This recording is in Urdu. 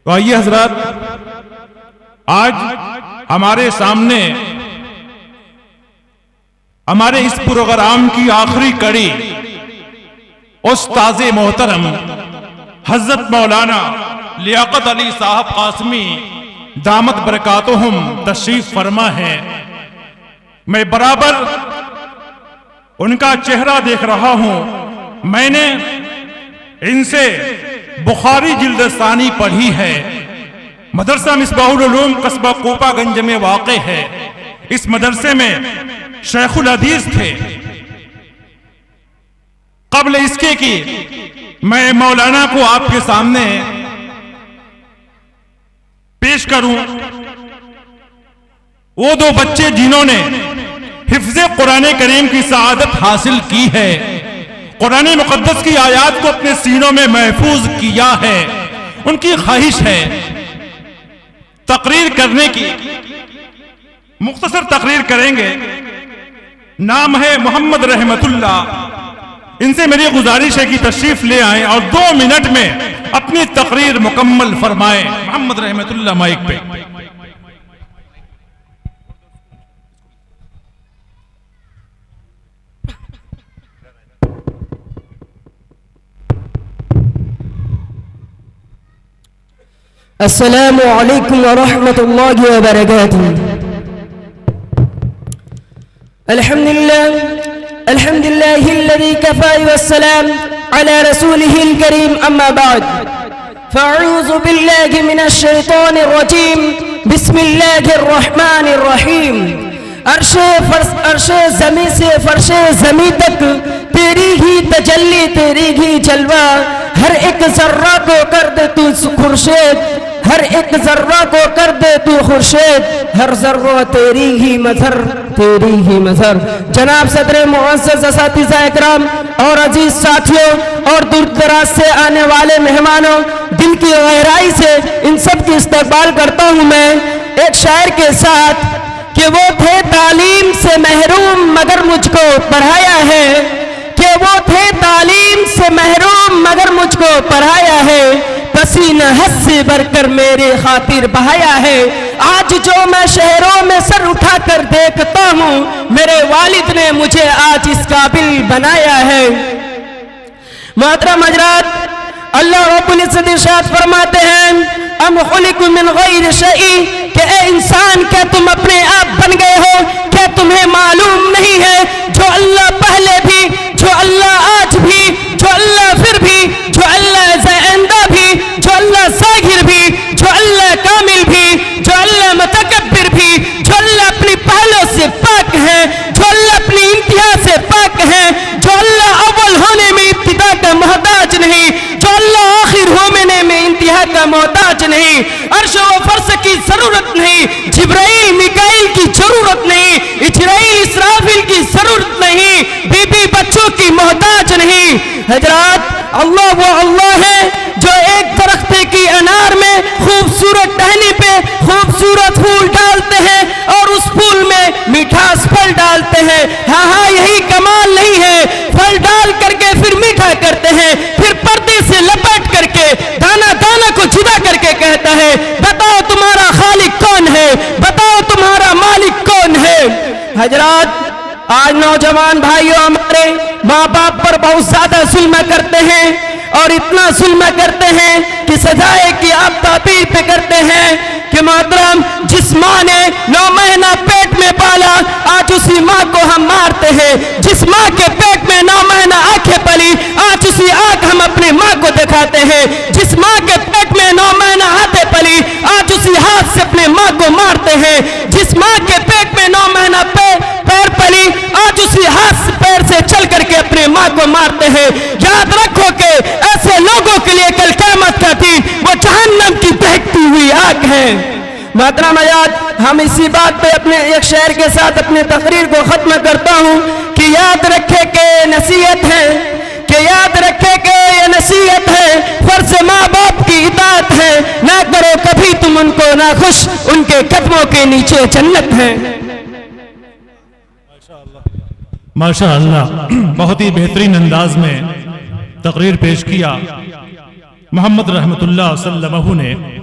تو آئیے حضرات، آج ہمارے سامنے ہمارے اس پروگرام کی آخری کڑی استاذ محترم حضرت مولانا لیاقت علی صاحب قاسمی دامت برکاتہم تشریف فرما ہے۔ میں برابر ان کا چہرہ دیکھ رہا ہوں۔ میں نے ان سے بخاری جلد ثانی پڑھی ہے۔ مدرسہ مصباح العلوم قصبہ کوپا گنج میں واقع ہے۔ اس مدرسے میں شیخ الحدیث تھے۔ قبل اس کے کہ میں مولانا کو آپ کے سامنے پیش کروں، وہ دو بچے جنہوں نے حفظ قرآن کریم کی سعادت حاصل کی ہے، قرآن مقدس کی آیات کو اپنے سینوں میں محفوظ کیا ہے، ان کی خواہش ہے تقریر کرنے کی۔ مختصر تقریر کریں گے۔ نام ہے محمد رحمت اللہ۔ ان سے میری گزارش ہے کہ تشریف لے آئیں اور 2 منٹ میں اپنی تقریر مکمل فرمائیں۔ محمد رحمت اللہ مائک پہ۔ السلام علیکم ورحمۃ اللہ وبرکاتہ۔ الحمد للہ الذی کفى والسلام علی رسولہ الکریم، اما بعد فاعوذ باللہ من الشیطان الرجیم، بسم اللہ الرحمن الرحیم۔ عرش زمین سے فرش زمین تک تیری ہی تجلی، تیری ہی جلوہ، ہر ایک ذرہ کو کر دے تو خورشید، ہر ایک ذرہ کو کر دے تو خورشید، ہر ذرہ تیری ہی مظہر، تیری ہی مظہر۔ جناب صدر معزز اساتذہ اکرام اور عزیز ساتھیوں اور دور دراز سے آنے والے مہمانوں، دل کی گہرائی سے ان سب کی استقبال کرتا ہوں میں ایک شاعر کے ساتھ کہ وہ تھے تعلیم سے محروم مگر مجھ کو پڑھایا ہے، کہ وہ تھے تعلیم سے محروم مگر مجھ کو پڑھایا ہے، پسینہ حد سے بھر کر میری خاطر بہایا ہے۔ آج جو میں شہروں میں سر اٹھا کر دیکھتا ہوں، میرے والد نے مجھے آج اس قابل بنایا ہے۔ محترم حضرات، اللہ رب العزت ارشاد فرماتے ہیں ام خلقوا من غیر شیء، کہ اے انسان کیا تم اپنے آپ بن گئے ہو؟ کیا تمہیں معلوم نہیں ہے جو اللہ پہلے بھی، جو اللہ آج بھی، جو اللہ پھر بھی، جو اللہ آئندہ بھی، جو اللہ ظاہر بھی، جو اللہ کامل بھی، جو اللہ متکبر بھی، جو اللہ اپنی پہلوں سے پاک ہے، جو اللہ اپنی انتہا سے پاک ہے، جو اللہ اول ہونے میں ابتدا کا محتاج نہیں، جو اللہ آخر ہونے میں انتہا کا محتاج نہیں، عرش و فرش کی ضرورت نہیں، جبرائیل میکائیل کی ضرورت نہیں، اجرائیل اسرافیل کی ضرورت نہیں، بی بی بچوں کی محتاج نہیں۔ حضرات، اللہ وہ اللہ ہے جو ایک درخت کی انار میں خوبصورت ٹہنی پہ خوبصورت پھول ڈالتے ہیں اور اس پھول میں میٹھاس پھل ڈالتے ہیں۔ ہاں یہی کمال نہیں ہے؟ پھل ڈال کر کے پھر میٹھا کرتے ہیں، پھر پردے سے لپٹ کر کے دانا دانا کو جدا کر کے کہتا ہے بتاؤ تمہارا خالق کون ہے، بتاؤ تمہارا مالک کون ہے۔ حضرات، آج نوجوان بھائیوں ہمارے ماں باپ پر بہت زیادہ ظلم کرتے ہیں، اور اتنا ظلم کرتے ہیں کہ سزائے کی آپ تعبیر پہ کرتے ہیں کہ محترم جس ماں نے 9 مہینہ پیٹ میں پالا، آج اسی ماں کو ہم مارتے ہیں۔ جس ماں کے پیٹ میں 9 مہینہ آنکھیں پلی، آج اسی آنکھ ہم اپنی ماں کو دکھاتے ہیں۔ جس ماں کے پیٹ میں 9 مہینہ ہاتھیں پلی، آج اسی ہاتھ سے اپنی ماں کو مارتے ہیں۔ جس ماں کے پیٹ میں 9 مہینہ پیر پلی، آج اسی ہاتھ سے پیر سے چل کر کے اپنی ماں کو مارتے ہیں۔ یاد رکھو کہ ایسے لوگوں کے لیے کل قیامت کا دن وہ جہنم کی دہکتی ہوئی آگ ہے۔ محترم حضرات، ہم اسی بات پہ اپنے ایک شعر کے ساتھ اپنی تقریر کو ختم کرتا ہوں کہ یاد رکھے کہ نصیحت ہے، کہ یاد رکھے کہ یہ نصیحت ہے، فرض ماں باپ کی اطاعت ہے، نہ کرو کبھی تم ان کو ناخوش، ان کے قدموں کے نیچے جنت ہے۔ ماشاءاللہ، بہت ہی بہترین انداز میں تقریر پیش کیا محمد رحمت اللہ صلی اللہ علیہ وسلم نے۔